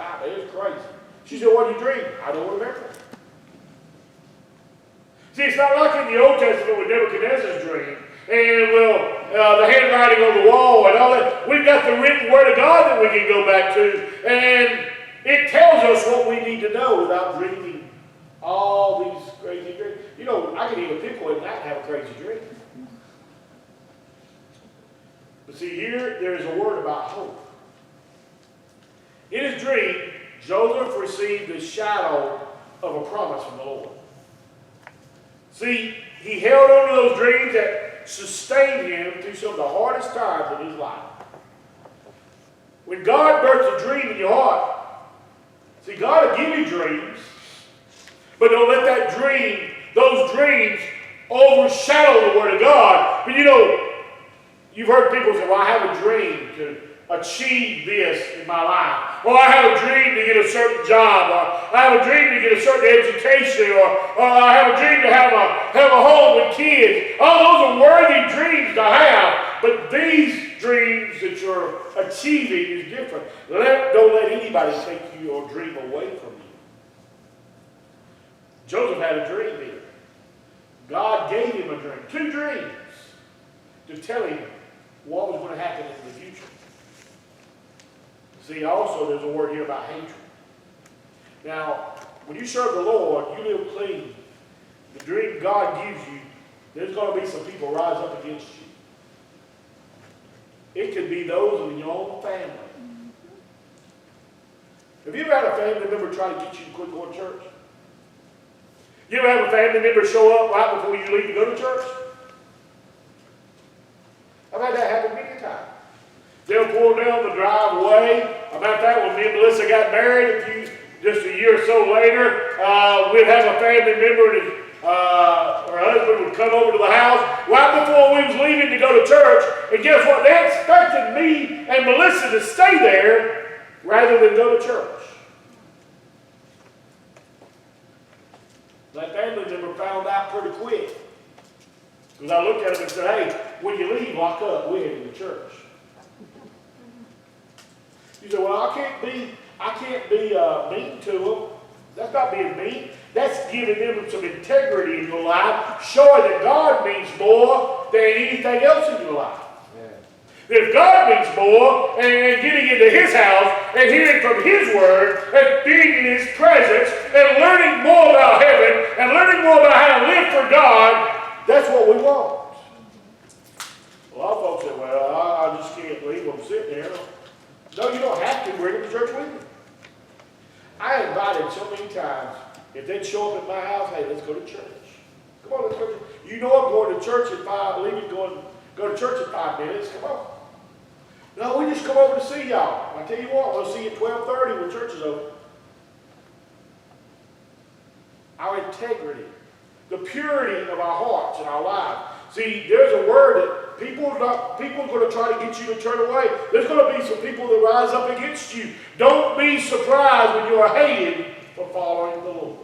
God, it was crazy. She said, what did you dream? I don't remember. See, it's not like in the Old Testament with Nebuchadnezzar's dream, and the handwriting on the wall and all that. We've got the written Word of God that we can go back to, and it tells us what we need to know without dreaming all these crazy dreams. You know, I can eat a pickle at night and have a crazy dream. But see, here there's a word about hope. In his dream, Joseph received the shadow of a promise from the Lord. See, he held on to those dreams that sustained him through some of the hardest times in his life. When God births a dream in your heart, see, God will give you dreams, but don't let that dream, those dreams, overshadow the Word of God. But you know, you've heard people say, well, I have a dream to achieve this in my life. Or I have a dream to get a certain job. Or I have a dream to get a certain education. Or I have a dream to have a home with kids. All those are worthy dreams to have. But these dreams that you're achieving is different. Don't let anybody take your dream away from you. Joseph had a dream here. God gave him a dream. 2 dreams to tell him what was going to happen in the future. See, also there's a word here about hatred. Now, when you serve the Lord, you live clean. The dream God gives you, there's going to be some people rise up against you. It could be those in your own family. Have you ever had a family member try to get you to quit going to church? You ever have a family member show up right before you leave to go to church? I've had that happen many times. They'll pull down the driveway. About that, when me and Melissa got married, just a year or so later, we'd have a family member, and her husband would come over to the house right before we was leaving to go to church. And guess what? They expected me and Melissa to stay there rather than go to church. That family member found out pretty quick. Because I looked at him and said, hey, when you leave, lock up. We're heading to church. You say, well, I can't be mean to them. That's not being mean. That's giving them some integrity in your life, showing that God means more than anything else in your life. Yeah. If God means more, and getting into His house, and hearing from His Word, and being in His presence, and learning more about heaven, and learning more about how to live for God, that's what we want. A lot of folks say, well, I just can't leave them sitting there. No, you don't have to. Bring them to church with you. I invited so many times, if they'd show up at my house, hey, let's go to church. Come on, let's go to church. You know I'm going to church at 5, leaving, go to church at 5 minutes. Come on. No, we just come over to see y'all. I tell you what, we'll see you at 12:30 when church is over. Our integrity, the purity of our hearts and our lives. See, there's a word that people are going to try to get you to turn away. There's going to be some people that rise up against you. Don't be surprised when you are hated for following the Lord.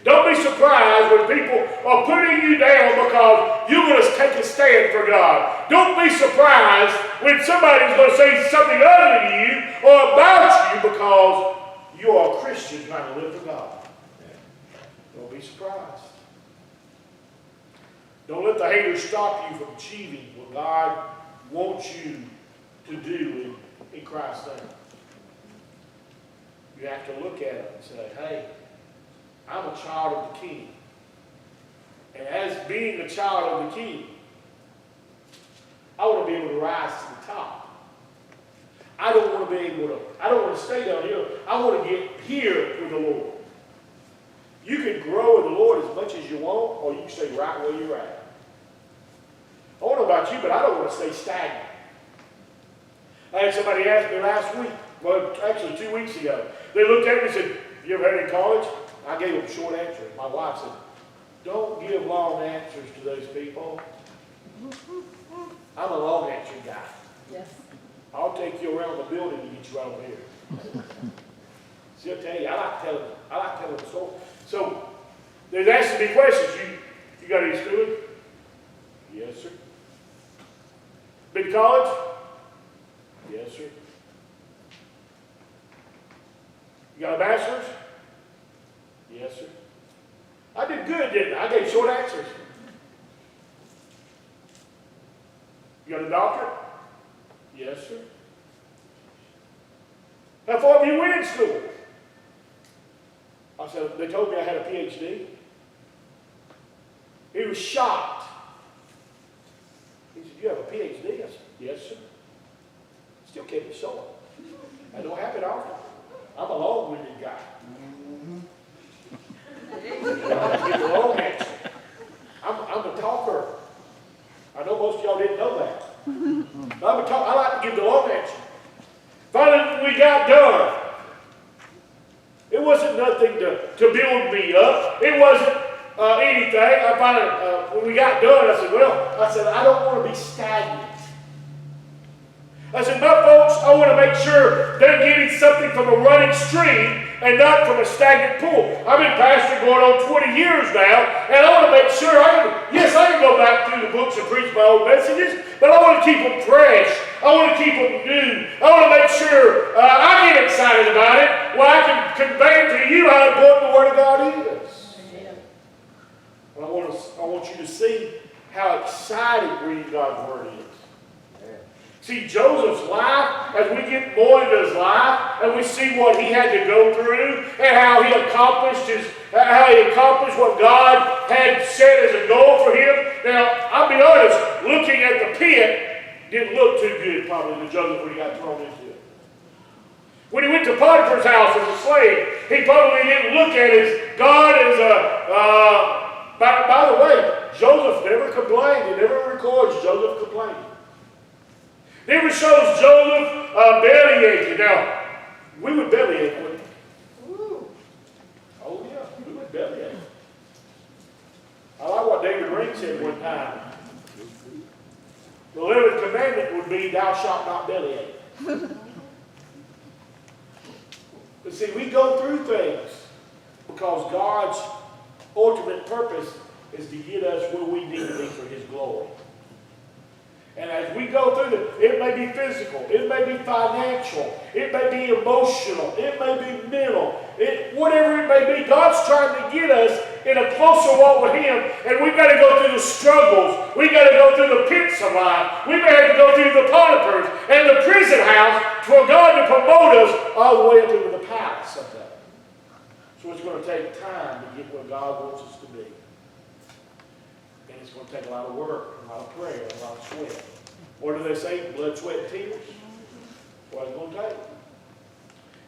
Don't be surprised when people are putting you down because you're going to take a stand for God. Don't be surprised when somebody's going to say something other to you or about you because you are a Christian trying to live for God. Don't be surprised. Don't let the haters stop you from achieving what God wants you to do in Christ's name. You have to look at it and say, hey, I'm a child of the King. And as being a child of the King, I want to be able to rise to the top. I don't want to stay down here. I want to get here with the Lord. You can grow in the Lord as much as you want, or you can stay right where you're at. I don't know about you, but I don't want to stay stagnant. I had somebody ask me last week, well, actually 2 weeks ago. They looked at me and said, you ever had any college? I gave them a short answer. My wife said, don't give long answers to those people. I'm a long answer guy. Yes. I'll take you around the building to get you out of here. See, I'll tell you, I like telling the story. So, there's asking me questions. You got any schooling? Yes, sir. Been to college? Yes, sir. You got a bachelor's? Yes, sir. I did good, didn't I? I gave short answers. You got a doctorate? Yes, sir. How far have you went in school? I said, they told me I had a PhD. He was shocked. He said, you have a PhD? I said, yes, sir. Still kept it short. That don't happen often. I'm a long-winded guy. I give a long answer. I'm a talker. I know most of y'all didn't know that. But I'm a talker. I like to give the long answer. Finally, we got done. It wasn't nothing to build me up. It wasn't anything. I finally, when we got done, I said, I don't want to be stagnant. I said, my folks, I want to make sure they're getting something from a running stream and not from a stagnant pool. I've been pastor going on 20 years now, and I want to make sure, I can go back through the books and preach my old messages, but I want to keep them fresh. I want to keep them new. I want to make sure I get excited about it, where I can convey to you how important the Word of God is. And I want you to see how exciting reading God's Word is. See Joseph's life, as we get more into his life, and we see what he had to go through, and how he accomplished what God had set as a goal for him. Now, I'll be honest, looking at the pit didn't look too good, probably, to Joseph when he got thrown into it. When he went to Potiphar's house as a slave, he probably didn't look at his God as a. By the way, Joseph never complained. It never records Joseph complaining. Never shows Joseph bellyaching. Now, we would bellyache, wouldn't we? Oh, yeah, we would bellyache. I like what David Ring said one time. The 11th commandment would be, thou shalt not bellyache. But see, we go through things because God's ultimate purpose is to get us where we need to be for His glory. And as we go through it may be physical, it may be financial, it may be emotional, it may be mental, whatever it may be, God's trying to get us in a closer walk with Him, and we've got to go through the struggles, we've got to go through the pits of life, we may have to go through the Potiphar's and the prison house for God to promote us all the way up into the palace of that. So it's going to take time to get where God wants us to be. And it's going to take a lot of work, a lot of prayer, a lot of sweat. What do they say? Blood, sweat, and tears? What it's going to take.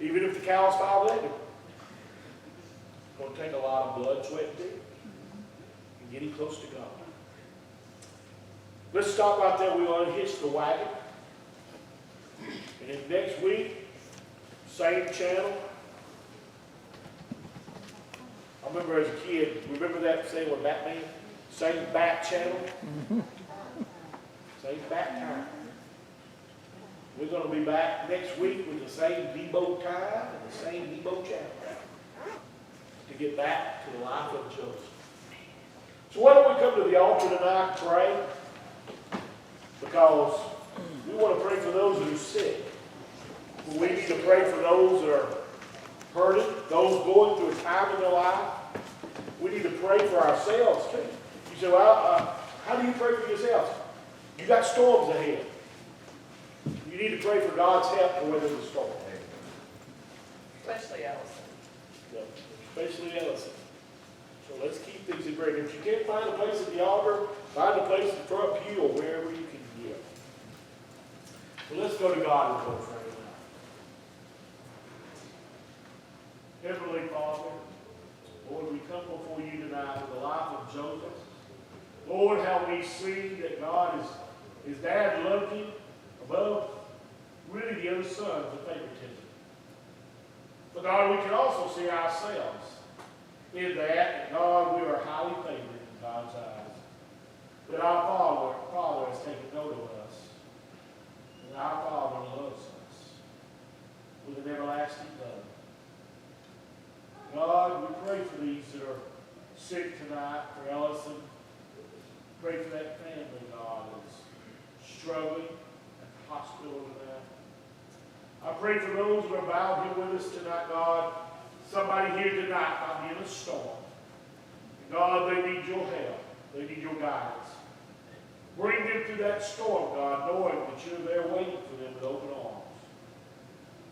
Even if the cow's 5-legged. It's going to take a lot of blood, sweat, and tears. And getting close to God. Let's stop right there. We'll unhitch the wagon. And then next week, same channel. I remember as a kid, remember that saying with Batman? Same back channel. Same back time. We're going to be back next week with the same Debo time and the same Debo channel to get back to the life of Joseph. So why don't we come to the altar tonight, pray? Because we want to pray for those who are sick. We need to pray for those that are hurting, those going through a time in their life. We need to pray for ourselves too. You say, well, how do you pray for yourselves? You got storms ahead. You need to pray for God's help to weather the storm. Especially Allison. Yeah, especially Allison. So let's keep things in prayer. If you can't find a place at the altar, find a place in the front pew or wherever you can get. So let's go to God and go pray now. Heavenly Father, Lord, we come before you tonight with the life of Joseph. Lord, how we see that God his dad loved him above really the other sons of favoritism. But God, we can also see ourselves in that God, we are highly favored in God's eyes. That our Father has taken note of us. And our Father loves us with an everlasting love. God, we pray for these that are sick tonight, for Ellison. Pray for that family, God, that's struggling at the hospital tonight. I pray for those that are bowed here with us tonight, God. somebody here tonight might be in a storm. God, they need your help. They need your guidance. Bring them through that storm, God, knowing that you're there waiting for them with open arms.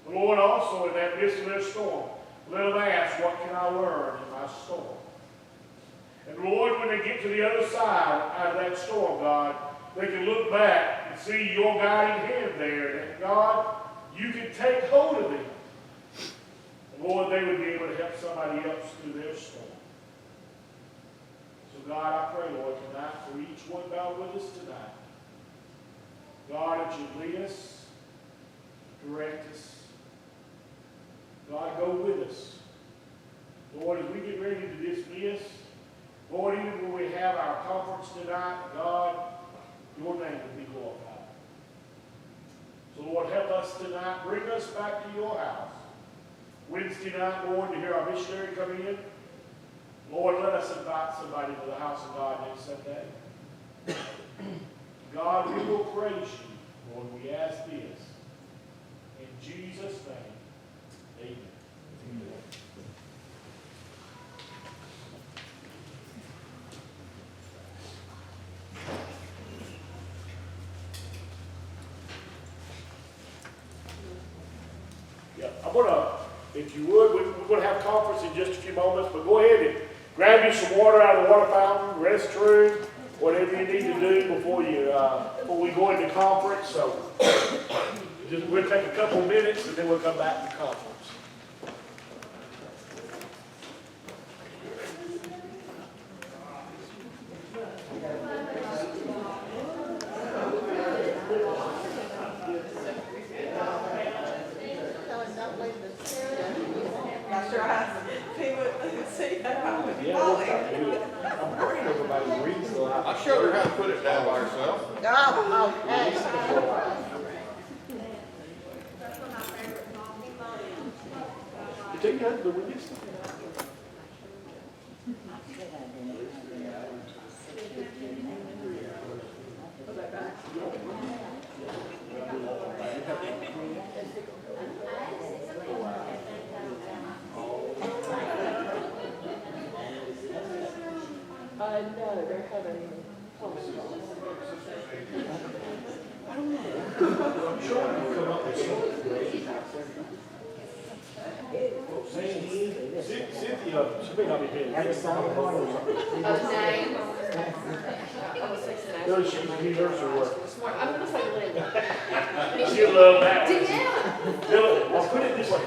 The Lord, also in that midst of their storm, let them ask, what can I learn in my storm? And Lord, when they get to the other side out of that storm, God, they can look back and see your guiding hand there. And God, you can take hold of them. And Lord, they would be able to help somebody else through their storm. So God, I pray, Lord, tonight for each one bound with us tonight. God, that you lead us, direct us. God, go with us. Lord, as we get ready to dismiss, Lord, even when we have our conference tonight, God, your name will be glorified. So, Lord, help us tonight. Bring us back to your house. Wednesday night, Lord, to hear our missionary come in. Lord, let us invite somebody to the house of God next Sunday. God, we will praise you, Lord. We ask this. In Jesus' name, amen. Yeah, I'm going to, if you would, we're going to have conference in just a few moments, but go ahead and grab you some water out of the water fountain, restroom, whatever you need to do before we go into conference. So we'll take a couple minutes and then we'll come back to conference. I showed her how to put it down by herself. Oh, okay. You take that to the windows? No, they're having. I'm sure you'll come up with something. Cynthia, she may not be paying attention. No, she's a new nursery worker. I'm gonna say Linda. She'll love that. Yeah. I'll put it this way.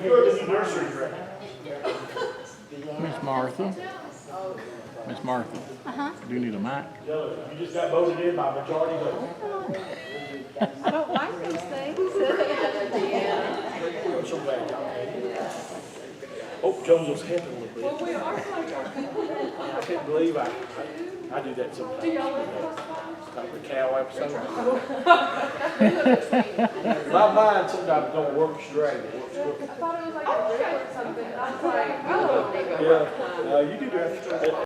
You're the new nursery director. Miss Martha. Miss Martha. Do you need a mic? You just got voted in by majority vote. I don't like these things. I'm so glad y'all had it. Oh, Joseph's helping a little bit. Well, we are like our people. I can't believe I do that sometimes. Do y'all live It's like the cow episode. My mind sometimes don't work straight. It works crooked. I thought it was like a drill or something. I was like, oh. Yeah, you do that.